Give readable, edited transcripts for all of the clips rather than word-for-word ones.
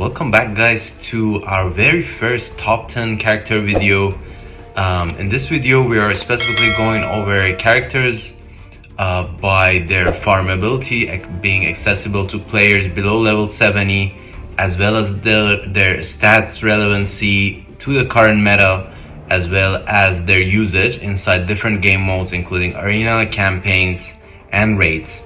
welcome back guys to our very first top 10 character video. In this video we are specifically going over characters by their farmability being accessible to players below level 70, as well as their stats relevancy to the current meta, as well as their usage inside different game modes including arena, campaigns and raids.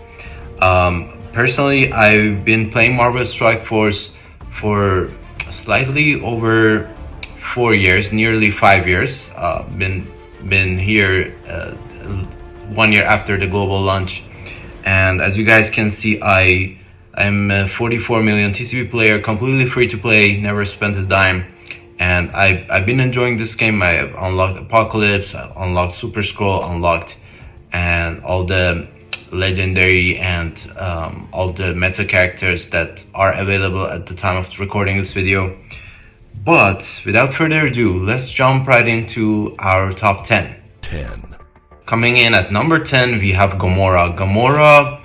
Personally, I've been playing Marvel Strike Force for slightly over 4 years, nearly 5 years. Been here 1 year after the global launch, and as you guys can see, I'm a 44 million TCP player, completely free to play, never spent a dime, and I've been enjoying this game. I have unlocked Apocalypse, unlocked Super Scroll, and all the legendary and all the meta characters that are available at the time of recording this video. But without further ado, let's jump right into our top 10. Coming in at number 10, we have Gamora. Gamora,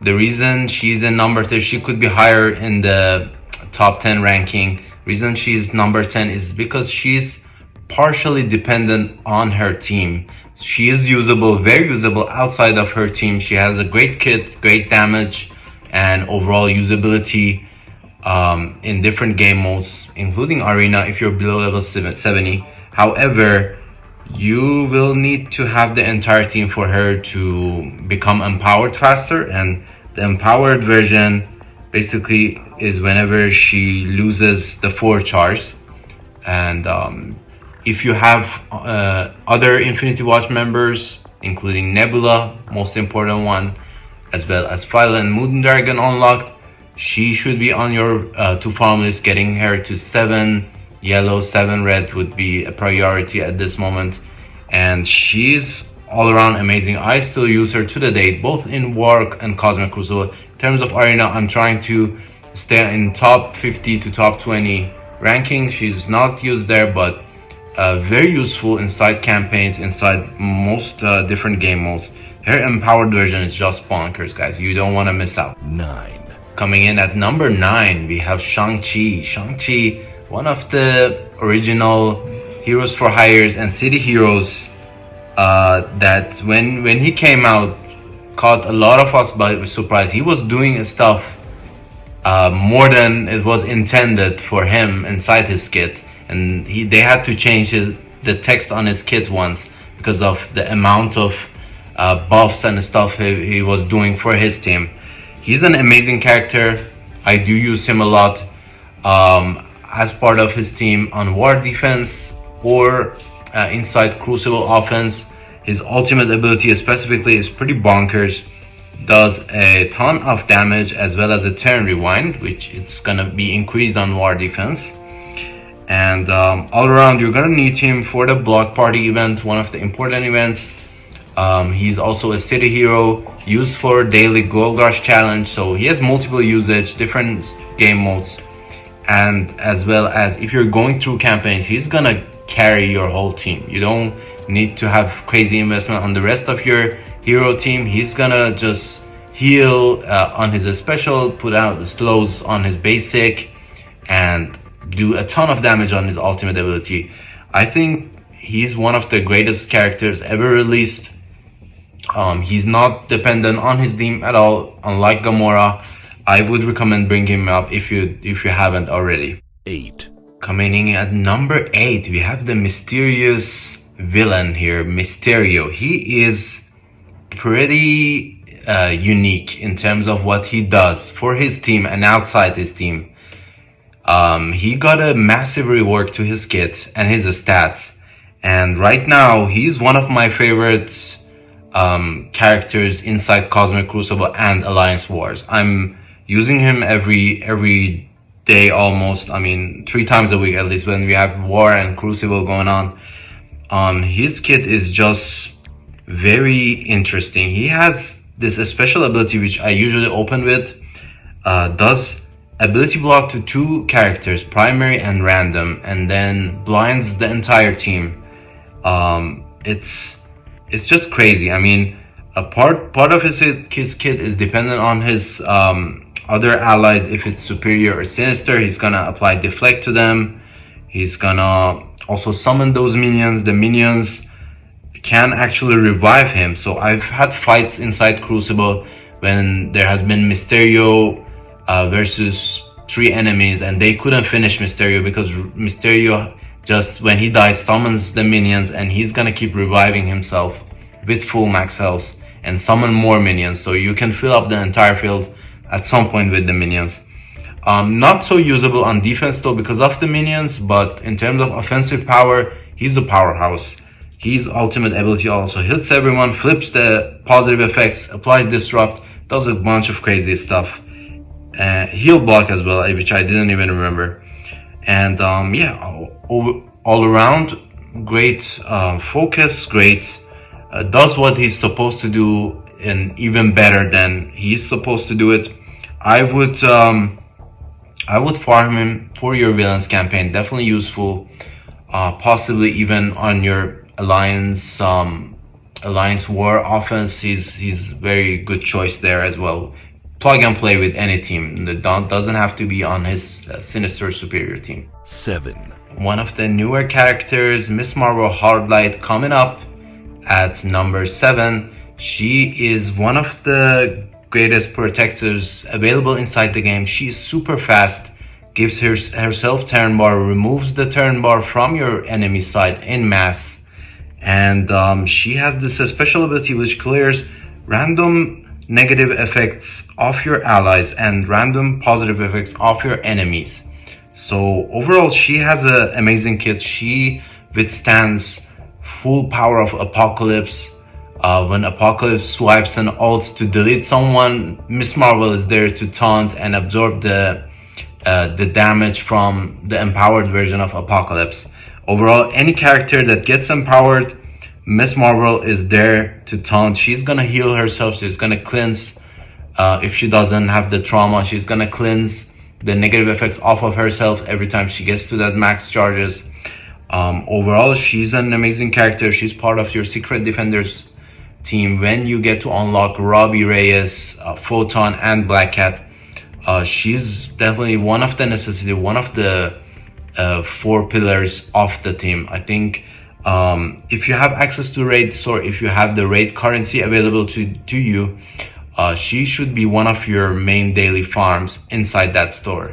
the reason she's in number 10, she could be higher in the top 10 ranking. Reason she's number 10 is because she's partially dependent on her team. She is usable, very usable outside of her team. She has a great kit, great damage, and overall usability in different game modes, including arena if you're below level 70. However, you will need to have the entire team for her to become empowered faster, and the empowered version basically is whenever she loses the 4 charge. And if you have other Infinity Watch members, including Nebula, most important one, as well as Phila and Moon Dragon unlocked, she should be on your to farm list. Getting her to 7 yellow, 7 red would be a priority at this moment. And she's all around amazing. I still use her to the date, both in War and Cosmic Crucible. In terms of arena, I'm trying to stay in top 50 to top 20 ranking. She's not used there, but very useful inside campaigns, inside most different game modes. Her empowered version is just bonkers, guys. You don't want to miss out. 9. Coming in at number 9, we have Shang-Chi. Shang-Chi, one of the original heroes for hires and city heroes that when he came out caught a lot of us by surprise. He was doing stuff more than it was intended for him inside his kit. And they had to change the text on his kit once because of the amount of buffs and stuff he was doing for his team. He's an amazing character. I do use him a lot as part of his team on war defense or inside Crucible offense. His ultimate ability specifically is pretty bonkers. Does a ton of damage as well as a turn rewind, which it's gonna be increased on war defense. And all around, you're gonna need him for the block party event, one of the important events. He's also a city hero used for daily gold rush challenge, so he has multiple usage, different game modes, and as well as if you're going through campaigns, he's gonna carry your whole team. You don't need to have crazy investment on the rest of your hero team. He's gonna just heal on his special, put out the slows on his basic, and do a ton of damage on his ultimate ability. I think he's one of the greatest characters ever released. He's not dependent on his team at all, unlike Gamora. I would recommend bringing him up if you haven't already. 8. Coming in at number 8, we have the mysterious villain here, Mysterio. He is pretty unique in terms of what he does for his team and outside his team. He got a massive rework to his kit and his stats, and right now he's one of my favorite characters inside Cosmic Crucible and Alliance Wars. I'm using him every day almost. I mean, 3 times a week at least when we have War and Crucible going on. His kit is just very interesting. He has this special ability which I usually open with, does ability block to 2 characters, primary and random, and then blinds the entire team. It's just crazy. I mean, a part of his kit is dependent on his other allies, if it's superior or sinister, he's gonna apply deflect to them. He's gonna also summon those minions. The minions can actually revive him. So I've had fights inside Crucible when there has been Mysterio versus 3 enemies, and they couldn't finish Mysterio because Mysterio just, when he dies, summons the minions, and he's gonna keep reviving himself with full max health and summon more minions. So you can fill up the entire field at some point with the minions. Not so usable on defense though because of the minions, but in terms of offensive power, he's a powerhouse. His ultimate ability also hits everyone, flips the positive effects, applies disrupt, does a bunch of crazy stuff. Heal block as well, which I didn't even remember. And yeah, all around, great focus, great, does what he's supposed to do and even better than he's supposed to do it. I would farm him for your villains campaign, definitely useful, possibly even on your alliance war offense. He's very good choice there as well. Plug and play with any team. That doesn't have to be on his sinister superior team. 7. One of the newer characters, Miss Marvel Hardlight, coming up at number 7. She is one of the greatest protectors available inside the game. She's super fast, gives herself turn bar, removes the turn bar from your enemy side in mass, and she has this special ability which clears random negative effects of your allies and random positive effects of your enemies. So overall, she has an amazing kit. She withstands full power of Apocalypse. When Apocalypse swipes and ults to delete someone, Miss Marvel is there to taunt and absorb the damage from the empowered version of Apocalypse. Overall, any character that gets empowered, Miss Marvel is there to taunt. She's gonna heal herself. She's gonna cleanse. If she doesn't have the trauma, she's gonna cleanse the negative effects off of herself every time she gets to that max charges. Overall, she's an amazing character. She's part of your Secret Defenders team when you get to unlock Robbie Reyes, Photon, and Black Cat. She's definitely one of the necessity, one of the 4 pillars of the team. I think if you have access to raids or if you have the raid currency available to you, she should be one of your main daily farms inside that store.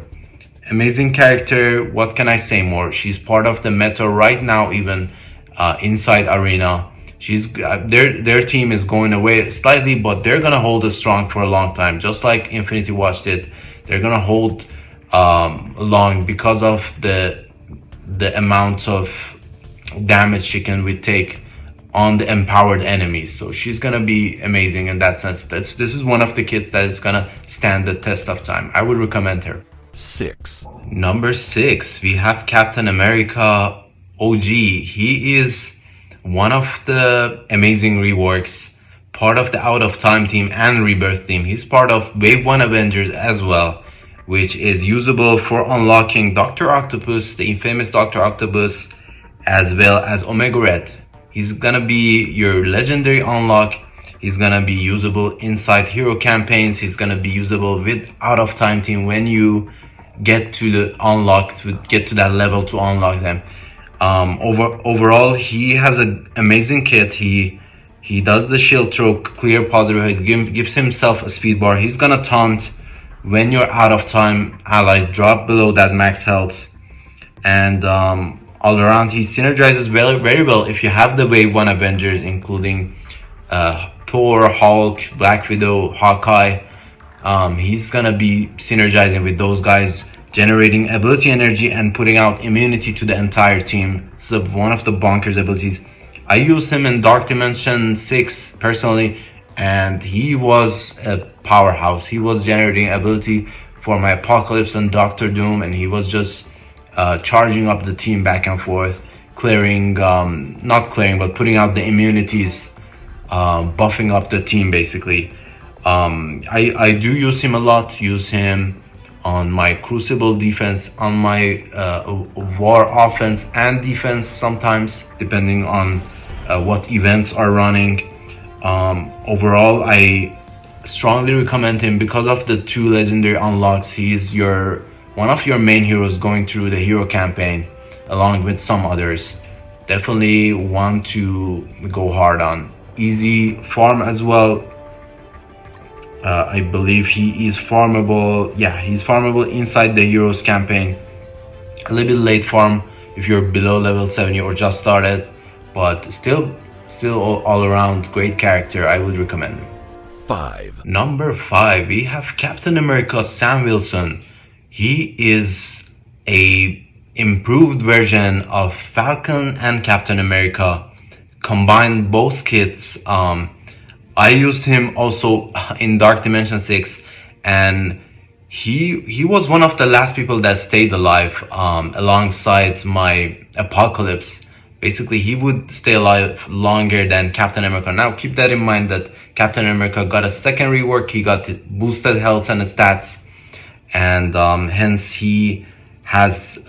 Amazing character. What can I say more? She's part of the meta right now, even inside Arena. She's their team is going away slightly, but they're gonna hold us strong for a long time, just like Infinity Watch did. They're gonna hold long because of the amount of damage she can take on the empowered enemies. So she's gonna be amazing in that sense. This is one of the kits that is gonna stand the test of time. I would recommend her. 6. Number 6, we have Captain America OG. He is one of the amazing reworks, part of the Out of Time team and Rebirth team. He's part of Wave 1 Avengers as well, which is usable for unlocking Dr. Octopus, the infamous Dr. Octopus, as well as Omega Red. He's gonna be your legendary unlock. He's gonna be usable inside hero campaigns. He's gonna be usable with Out of Time team when you get to the unlock, get to that level to unlock them. Overall, he has an amazing kit. He does the shield throw, clear positive, gives himself a speed bar. He's gonna taunt when your Out of Time allies drop below that max health, and all around he synergizes very well if you have the Wave 1 Avengers, including Thor, Hulk, Black Widow, Hawkeye. He's gonna be synergizing with those guys, generating ability energy and putting out immunity to the entire team. So one of the bonkers abilities. I used him in Dark Dimension 6 personally, and he was a powerhouse. He was generating ability for my Apocalypse and Doctor Doom, and he was just charging up the team back and forth, clearing, not clearing, but putting out the immunities, buffing up the team basically. I do use him a lot, use him on my Crucible defense, on my War offense and defense sometimes, depending on what events are running. Overall, I strongly recommend him because of the 2 legendary unlocks. He's one of your main heroes going through the hero campaign along with some others. Definitely want to go hard on. Easy farm as well. I believe he is farmable. Yeah, he's farmable inside the heroes campaign. A little bit late farm if you're below level 70 or just started, but still all around great character. I would recommend him. 5. Number 5, we have Captain America Sam Wilson. He is a improved version of Falcon and Captain America. Combined both kits. I used him also in Dark Dimension 6, and he was one of the last people that stayed alive alongside my Apocalypse. Basically, he would stay alive longer than Captain America. Now, keep that in mind that Captain America got a second rework. He got boosted health and stats, and hence he has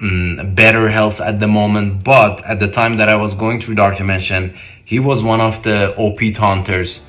better health at the moment. But at the time that I was going through Dark Dimension, he was one of the OP taunters.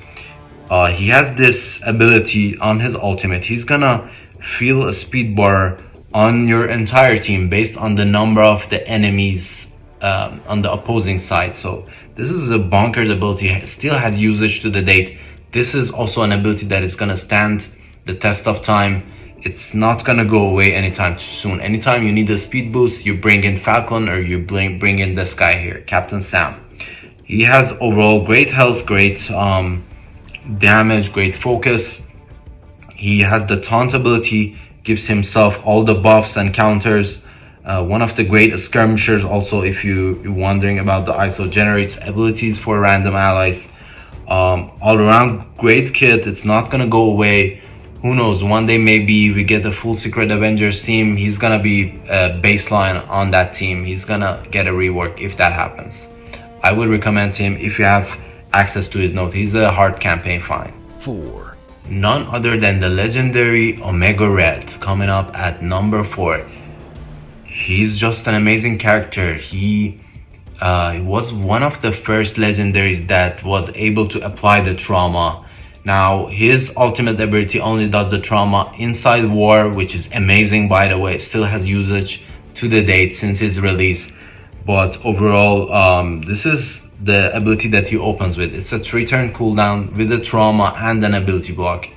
He has this ability on his ultimate. He's gonna feel a speed bar on your entire team based on the number of the enemies on the opposing side. So this is a bonkers ability. It still has usage to the date. This is also an ability that is gonna stand the test of time. It's not gonna go away anytime soon. Anytime you need a speed boost, you bring in Falcon or you bring in this guy here, Captain Sam. He has overall great health, great damage, great focus. He has the taunt ability, gives himself all the buffs and counters. One of the great skirmishers also, if you're wondering about the ISO, generates abilities for random allies. All around great kit. It's not gonna go away. Who knows, one day maybe we get a full Secret Avengers team. He's gonna be a baseline on that team. He's gonna get a rework if that happens. I would recommend him if you have access to his note. He's a hard campaign find. 4. None other than the legendary Omega Red, coming up at number 4. He's just an amazing character. He was one of the first legendaries that was able to apply the trauma. Now, his ultimate ability only does the trauma inside war, which is amazing, by the way. It still has usage to the date since his release. But overall, this is the ability that he opens with. It's a 3-turn cooldown with a trauma and an ability block.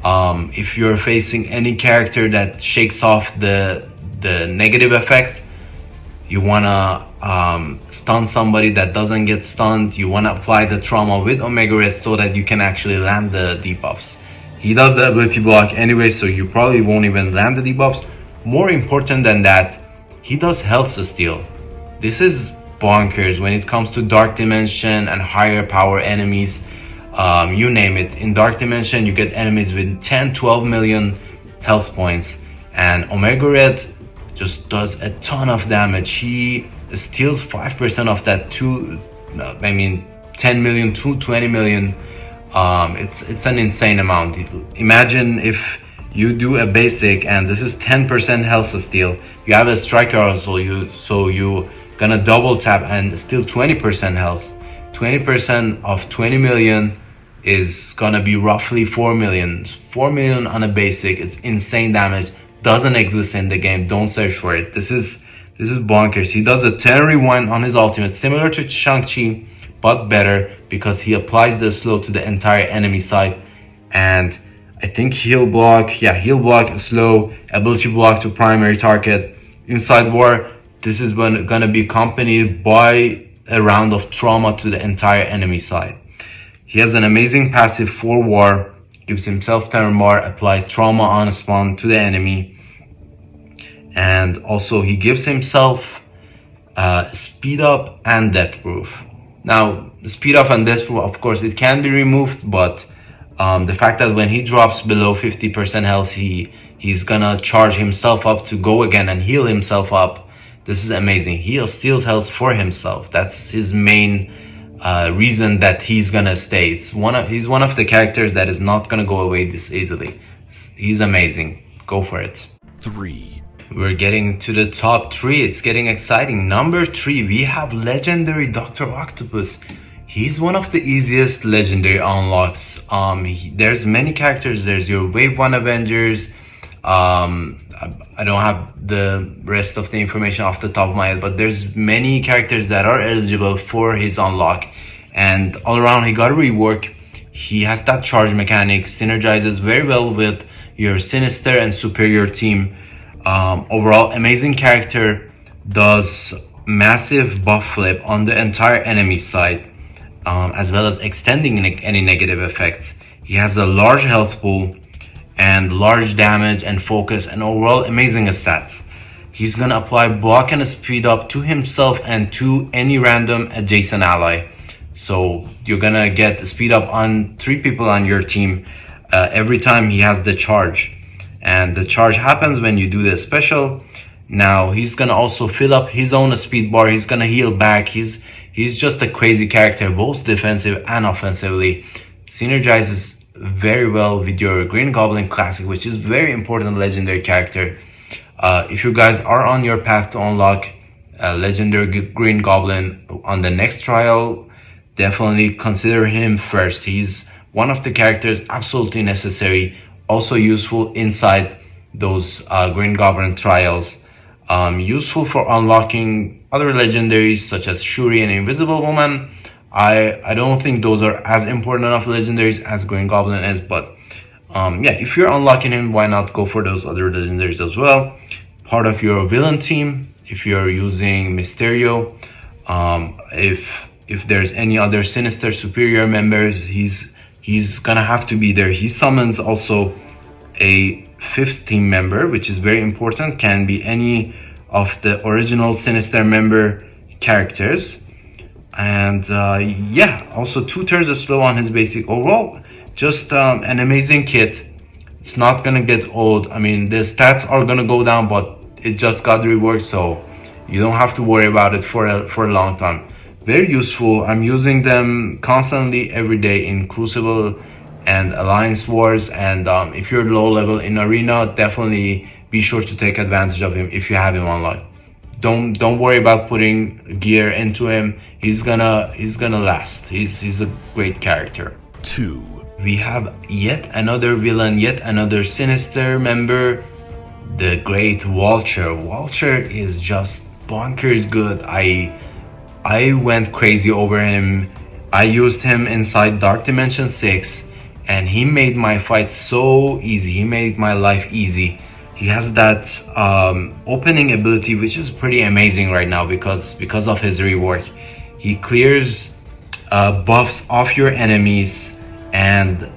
If you're facing any character that shakes off the negative effects, you wanna stun somebody that doesn't get stunned, you wanna apply the trauma with Omega Red so that you can actually land the debuffs. He does the ability block anyway, so you probably won't even land the debuffs. More important than that, he does health steal. This is bonkers when it comes to Dark Dimension and higher power enemies. You name it. In Dark Dimension, you get enemies with 10-12 million health points, and Omega Red just does a ton of damage. He steals 5% of that 10 million to 20 million. It's an insane amount. Imagine if you do a basic and this is 10% health steal. You have a striker also, so you gonna double tap and still 20% health. 20% of 20 million is gonna be roughly 4 million. 4 million on a basic. It's insane damage. Doesn't exist in the game. Don't search for it. This is bonkers. He does a 10 rewind on his ultimate, similar to Shang-Chi, but better because he applies the slow to the entire enemy side. And I think heal block, heal block, slow, ability block to primary target. Inside war, this is gonna be accompanied by a round of trauma to the entire enemy side. He has an amazing passive for war, gives himself 10 more, applies trauma on spawn to the enemy. And also he gives himself speed up and death proof. Now, speed up and death proof, of course, it can be removed, but the fact that when he drops below 50% health, he's gonna charge himself up to go again and heal himself up. This is amazing. He steals health for himself. That's his main reason that he's gonna stay. He's one of the characters that is not gonna go away this easily. He's amazing. Go for it. 3. We're getting to the top 3. It's getting exciting. Number 3, we have legendary Dr. Octopus. He's one of the easiest legendary unlocks. There's many characters. There's your Wave 1 Avengers. I don't have the rest of the information off the top of my head, but there's many characters that are eligible for his unlock. And all around, he got a rework. He has that charge mechanic, synergizes very well with your Sinister and Superior team. Overall, amazing character, does massive buff flip on the entire enemy side, as well as extending any negative effects. He has a large health pool and large damage and focus and overall amazing stats. He's gonna apply block and speed up to himself and to any random adjacent ally. So you're gonna get speed up on 3 people on your team every time he has the charge. And the charge happens when you do the special. Now he's gonna also fill up his own speed bar. He's gonna heal back. He's just a crazy character, both defensive and offensively. Synergizes very well with your Green Goblin Classic, which is very important legendary character. If you guys are on your path to unlock legendary Green Goblin on the next trial, definitely consider him first. He's one of the characters absolutely necessary, also useful inside those Green Goblin trials. Useful for unlocking other legendaries such as Shuri and Invisible Woman. I don't think those are as important enough legendaries as Green Goblin is, but yeah, if you're unlocking him, why not go for those other legendaries as well? Part of your villain team, if you're using Mysterio, if there's any other Sinister Superior members, he's gonna have to be there. He summons also a 5th team member, which is very important. Can be any of the original Sinister member characters. And yeah, also 2 turns is slow on his basic. Overall, just an amazing kit. It's not gonna get old. I mean, the stats are gonna go down, but it just got reworked, so you don't have to worry about it for a long time. Very useful. I'm using them constantly every day in Crucible and Alliance Wars. And if you're low level in Arena, definitely be sure to take advantage of him if you have him unlocked. Don't worry about putting gear into him. He's gonna last. He's a great character. 2. We have yet another villain, yet another Sinister member, the great Vulture. Vulture is just bonkers good. I went crazy over him. I used him inside Dark Dimension 6 and he made my fight so easy. He made my life easy. He has that opening ability, which is pretty amazing right now because of his rework. He clears buffs off your enemies and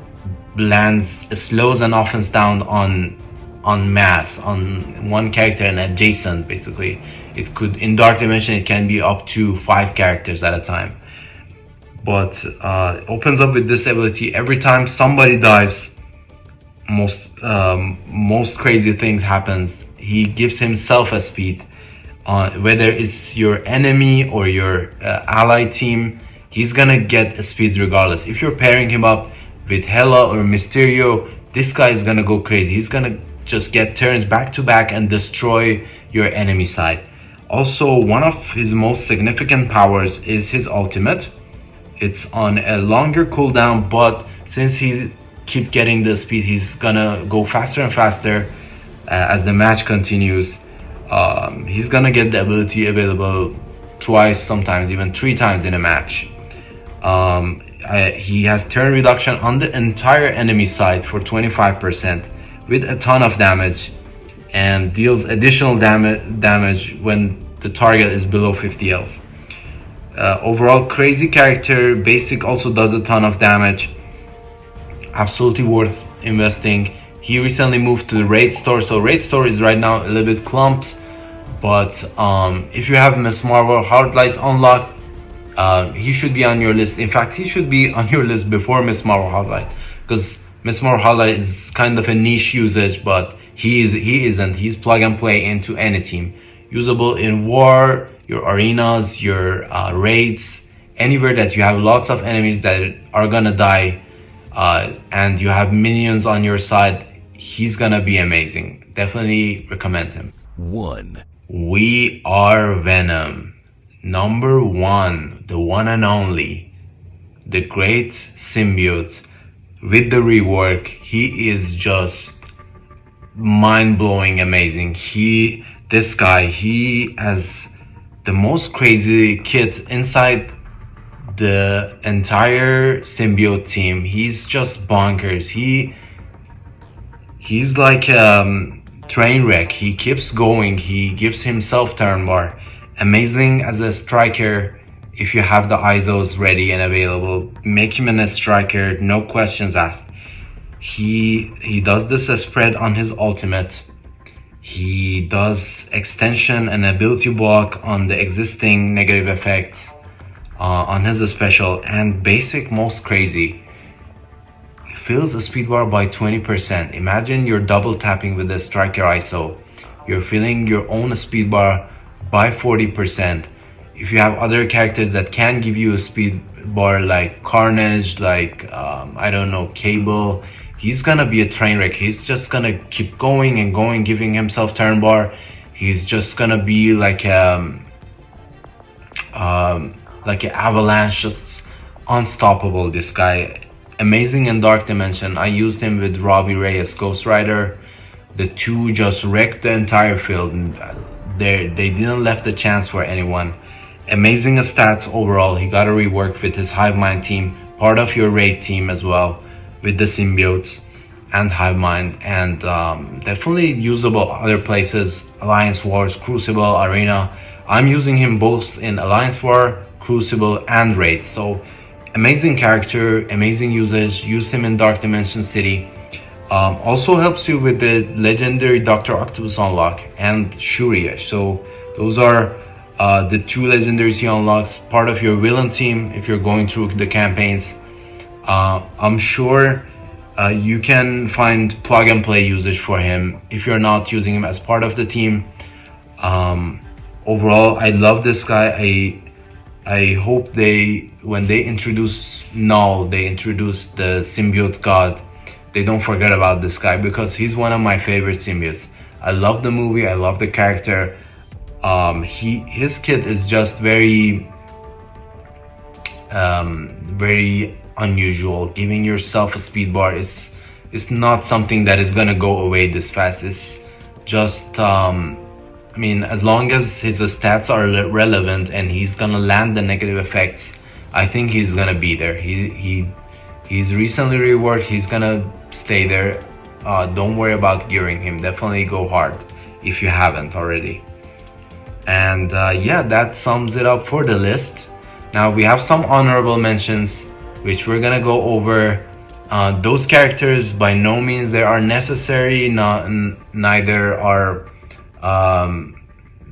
slows an offense down on mass, on one character and adjacent. Basically, it could, in Dark Dimension, it can be up to 5 characters at a time. But opens up with this ability every time somebody dies. Most crazy things happens. He gives himself a speed, whether it's your enemy or your ally team. He's gonna get a speed regardless. If you're pairing him up with Hela or Mysterio, this guy is gonna go crazy. He's gonna just get turns back to back and destroy your enemy side. Also, one of his most significant powers is his ultimate. It's on a longer cooldown, but since he keep getting the speed, he's gonna go faster and faster as the match continues. He's gonna get the ability available twice, sometimes even 3 times in a match. He has turn reduction on the entire enemy side for 25% with a ton of damage, and deals additional damage when the target is below 50 health. Overall, crazy character. Basic also does a ton of damage. Absolutely worth investing. He recently moved to the raid store, so raid store is right now a little bit clumped, but if you have Miss Marvel Hardlight unlocked, he should be on your list. In fact, he should be on your list before Miss Marvel Hardlight, because Miss Marvel Hardlight is kind of a niche usage, but he isn't. He's plug and play into any team. Usable in war, your arenas, your raids, anywhere that you have lots of enemies that are gonna die, and you have minions on your side, he's gonna be amazing. Definitely recommend him. 1. We are Venom. Number 1, the one and only. the great symbiote with the rework. He is just mind-blowing amazing. This guy, he has the most crazy kit inside the entire symbiote team. He's just bonkers. He's like a train wreck. He keeps going. He gives himself turn bar. Amazing as a striker. If you have the ISOs ready and available, make him a striker, no questions asked. He does this spread on his ultimate. He does extension and ability block on the existing negative effects on his special, and basic most crazy, fills the speed bar by 20%. Imagine you're double tapping with the striker ISO. You're filling your own speed bar by 40%. If you have other characters that can give you a speed bar like Carnage, like I don't know, Cable, he's gonna be a train wreck. He's just gonna keep going and going, giving himself turn bar. He's just gonna be like an avalanche, just unstoppable. This guy, amazing in Dark Dimension. I used him with Robbie Reyes, Ghost Rider. The two just wrecked the entire field. They didn't left a chance for anyone. Amazing stats overall. He got a rework with his Hive Mind team, part of your raid team as well, with the symbiotes and Hive Mind, and definitely usable other places, Alliance Wars, Crucible, Arena. I'm using him both in Alliance War, Crucible, and Raid. So amazing character, amazing usage. Used him in Dark Dimension City. Also helps you with the legendary Dr. Octopus unlock and Shuriya. So those are the two legendaries he unlocks, part of your villain team if you're going through the campaigns. I'm sure you can find plug and play usage for him if you're not using him as part of the team. Overall, I love this guy. I hope when they introduce Null, they introduce the symbiote god, they don't forget about this guy, because he's one of my favorite symbiotes. I love the movie, I love the character. His kit is just very unusual. Giving yourself a speed bar is not something that is gonna go away this fast. It's just I mean, as long as his stats are relevant and he's gonna land the negative effects, I think he's gonna be there. He's recently reworked. He's gonna stay there. Don't worry about gearing him. Definitely go hard if you haven't already. And yeah, that sums it up for the list. Now we have some honorable mentions, which we're gonna go over. Those characters, by no means they are necessary. Neither are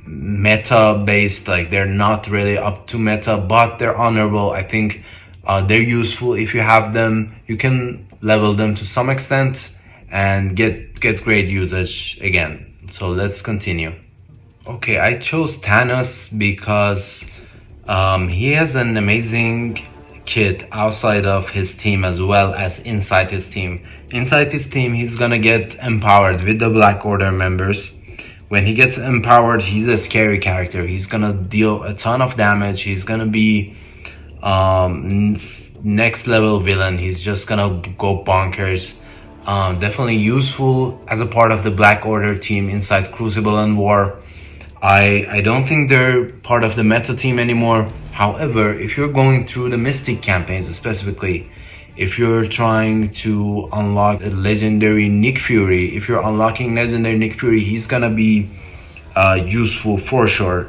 meta based. Like, they're not really up to meta, but they're honorable. I think they're useful. If you have them, you can level them to some extent and get great usage again. So let's continue. Okay, I chose Thanos because he has an amazing kit outside of his team as well as inside his team. Inside his team, he's gonna get empowered with the Black Order members. When he gets empowered, he's a scary character. He's gonna deal a ton of damage. He's gonna be next level villain. He's just gonna go bonkers. Definitely useful as a part of the Black Order team inside Crucible and War. I don't think they're part of the meta team anymore. However, if you're going through the Mystic campaigns specifically, if you're trying to unlock a legendary Nick Fury, if you're unlocking legendary Nick Fury, he's gonna be useful for sure.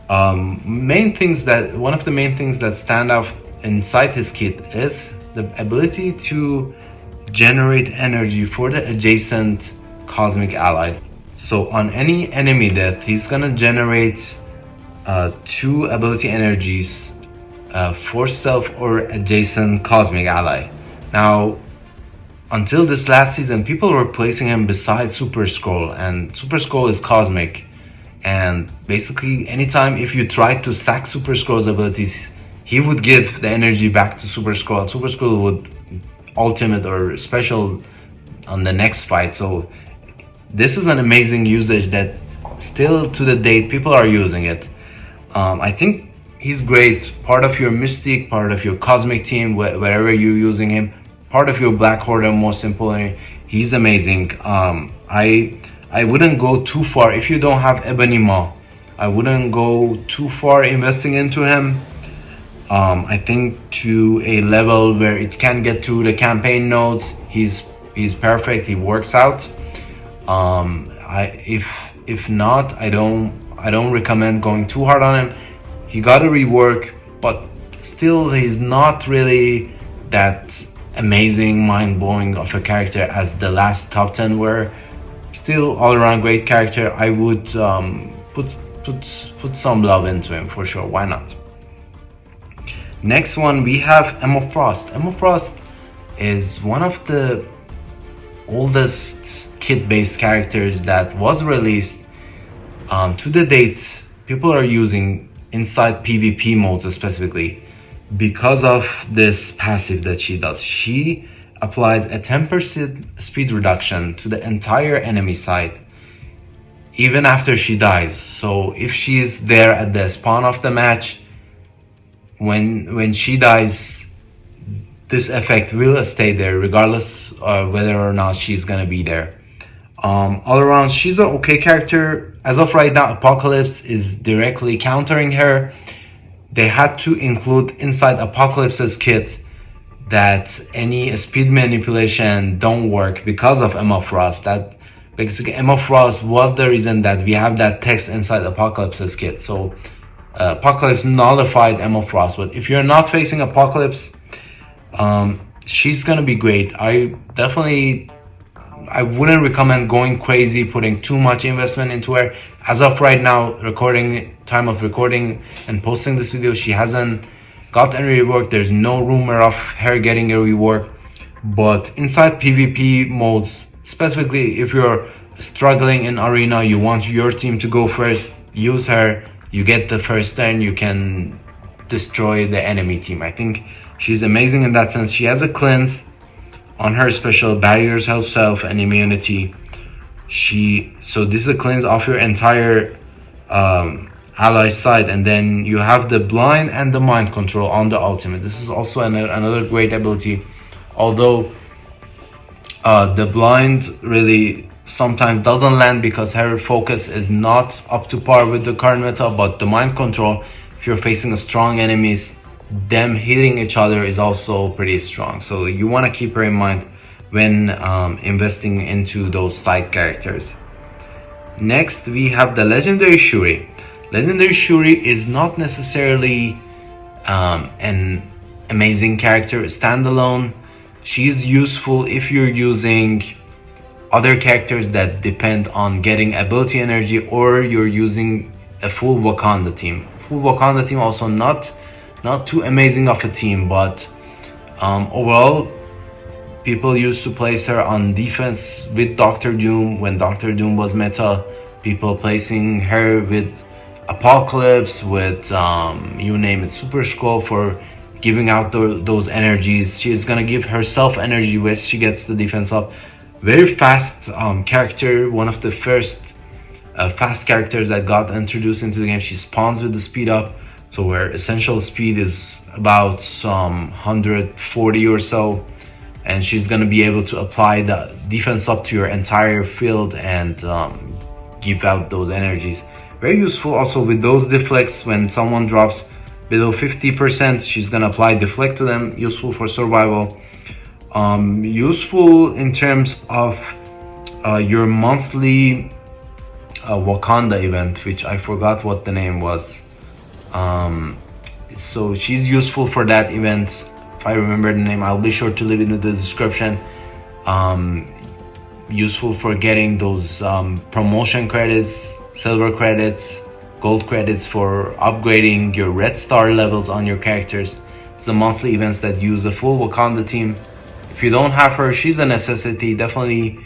One of the main things that stand out inside his kit is the ability to generate energy for the adjacent cosmic allies. So on any enemy death, he's gonna generate 2 ability energies for self or adjacent cosmic ally. Now, until this last season, people were placing him beside Super Skrull, and Super Skrull is cosmic. And basically, anytime if you tried to sack Super Skrull's abilities, he would give the energy back to Super Skrull. Super Skrull would ultimate or special on the next fight. So this is an amazing usage that still to the date people are using it. I think he's great. Part of your Mystic, part of your Cosmic team, wherever you're using him. Part of your Black Horde, most importantly. He's amazing. I wouldn't go too far if you don't have Ebony Maw. I wouldn't go too far investing into him. I think to a level where it can get to the campaign nodes, he's perfect. He works out. If not, I don't recommend going too hard on him. He got a rework, but still he's not really that amazing, mind-blowing of a character as the last top 10 were. Still all-around great character. I would put some love into him for sure. Why not? Next one, we have Emma Frost. Emma Frost is one of the oldest kit-based characters that was released. To the date, people are using inside PvP modes specifically because of this passive that she does. She applies a 10% speed reduction to the entire enemy side even after she dies. So if she's there at the spawn of the match, when she dies, this effect will stay there regardless whether or not she's gonna be there. All around, she's an okay character. As of right now, Apocalypse is directly countering her. They had to include inside Apocalypse's kit that any speed manipulation don't work because of Emma Frost. That basically Emma Frost was the reason that we have that text inside Apocalypse's kit. So Apocalypse nullified Emma Frost. But if you're not facing Apocalypse, she's gonna be great. I wouldn't recommend going crazy, putting too much investment into her. As of right now, time of recording and posting this video, she hasn't got any rework. There's no rumor of her getting a rework. But inside PvP modes, specifically if you're struggling in arena, you want your team to go first, use her. You get the first turn, you can destroy the enemy team. I think she's amazing in that sense. She has a cleanse on her special, barriers herself and immunity. So this is a cleanse off your entire ally side, and then you have the blind and the mind control on the ultimate. This is also another great ability, although the blind really sometimes doesn't land because her focus is not up to par with the current meta. But the mind control, if you're facing a strong enemies, them hitting each other is also pretty strong. So you want to keep her in mind when investing into those side characters. Next, we have the Legendary Shuri. Legendary Shuri is not necessarily an amazing character standalone. She's useful if you're using other characters that depend on getting ability energy, or you're using a full Wakanda team. Full Wakanda team also not too amazing of a team, but overall, people used to place her on defense with Doctor Doom when Doctor Doom was meta. People placing her with Apocalypse, with you name it, Super Skull, for giving out those energies. She's gonna give herself energy when she gets the defense up. Very fast character, one of the first fast characters that got introduced into the game. She spawns with the speed up, so her essential speed is about 140 or so, and she's gonna be able to apply the defense up to your entire field and give out those energies. Very useful also with those deflects. When someone drops below 50%, she's gonna apply deflect to them. Useful for survival. Useful in terms of your monthly Wakanda event, which I forgot what the name was. So she's useful for that event. If I remember the name, I'll be sure to leave it in the description. Useful for getting those promotion credits, silver credits, gold credits for upgrading your red star levels on your characters. It's the monthly events that use a full Wakanda team. If you don't have her, she's a necessity. Definitely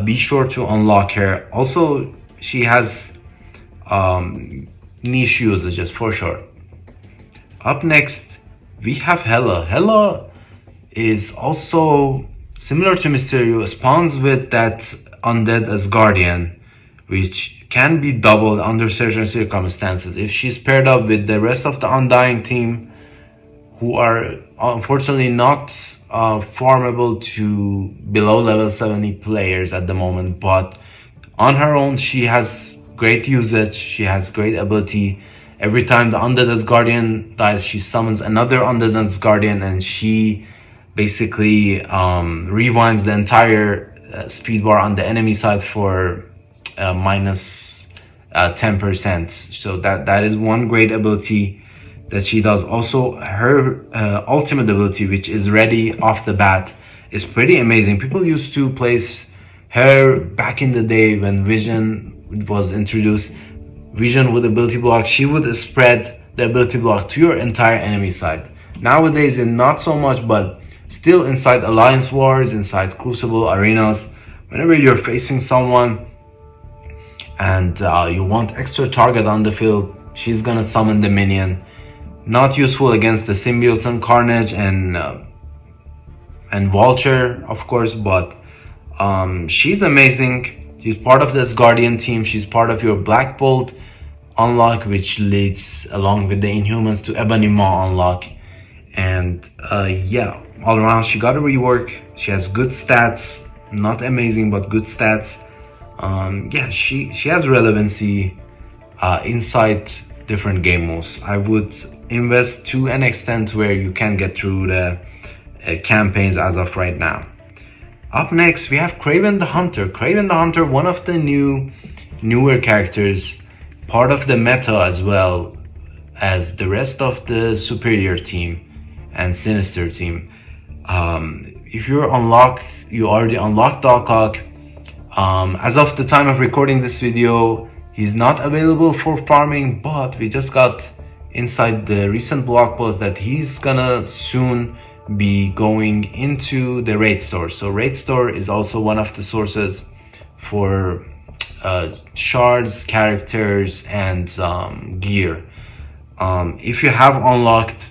be sure to unlock her. Also, she has niche usages for sure. Up next, we have Hela. Hela is also similar to Mysterio, spawns with that undead as guardian, which can be doubled under certain circumstances. If she's paired up with the rest of the Undying team, who are unfortunately not farmable to below level 70 players at the moment, but on her own she has great usage, she has great ability. Every time the Undead Guardian dies, she summons another Undead Guardian, and she basically rewinds the entire speed bar on the enemy side for minus 10%. So that is one great ability that she does. Also, her ultimate ability, which is ready off the bat, is pretty amazing. People used to place her back in the day when Vision was introduced. Vision with ability block, she would spread the ability block to your entire enemy side. Nowadays, not so much, but still inside Alliance Wars, inside Crucible arenas, whenever you're facing someone and you want extra target on the field, she's gonna summon the minion. Not useful against the symbiotes and Carnage and Vulture, of course, but she's amazing. She's part of this Guardian team. She's part of your Black Bolt unlock, which leads along with the Inhumans to Ebony Maw unlock. And yeah, all around she got a rework. She has good stats, not amazing but good stats. Yeah, she has relevancy inside different game modes. I would invest to an extent where you can get through the campaigns as of right now. Up next, we have Kraven the Hunter. Kraven the Hunter, one of the newer characters, part of the meta as well as the rest of the Superior team and Sinister team. If you're unlocked, you already unlocked Doc Ock. As of the time of recording this video, he's not available for farming, but we just got inside the recent blog post that he's gonna soon be going into the raid store. So raid store is also one of the sources for shards, characters, and gear. If you have unlocked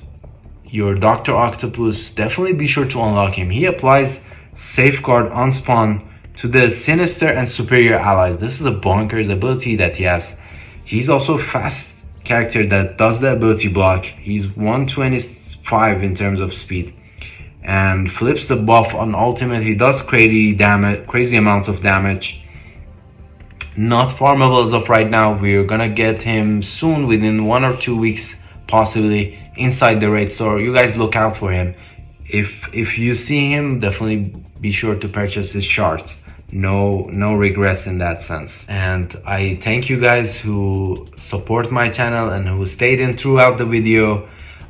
your Dr. Octopus, definitely be sure to unlock him. He applies Safeguard on spawn to the Sinister and Superior allies. This is a bonkers ability that he has. He's also a fast character that does the ability block. He's 125 in terms of speed and flips the buff on ultimate. He does crazy amounts of damage. Not farmable as of right now. We're gonna get him soon, within 1 or 2 weeks possibly, inside the raid store. You guys look out for him. If you see him, definitely be sure to purchase his shards. No regrets in that sense. And I thank you guys who support my channel and who stayed in throughout the video.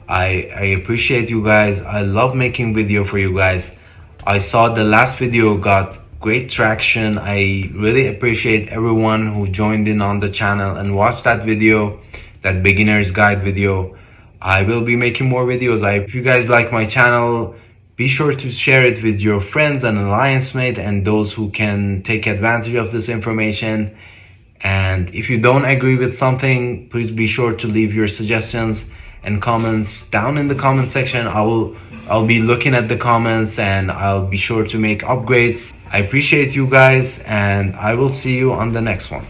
I appreciate you guys. I love making video for you guys. I saw the last video got great traction. I really appreciate everyone who joined in on the channel and watched that video, that beginner's guide video. I will be making more videos. If you guys like my channel, be sure to share it with your friends and alliance mate and those who can take advantage of this information. And if you don't agree with something, please be sure to leave your suggestions and comments down in the comment section. I'll be looking at the comments and I'll be sure to make upgrades. I appreciate you guys, and I will see you on the next one.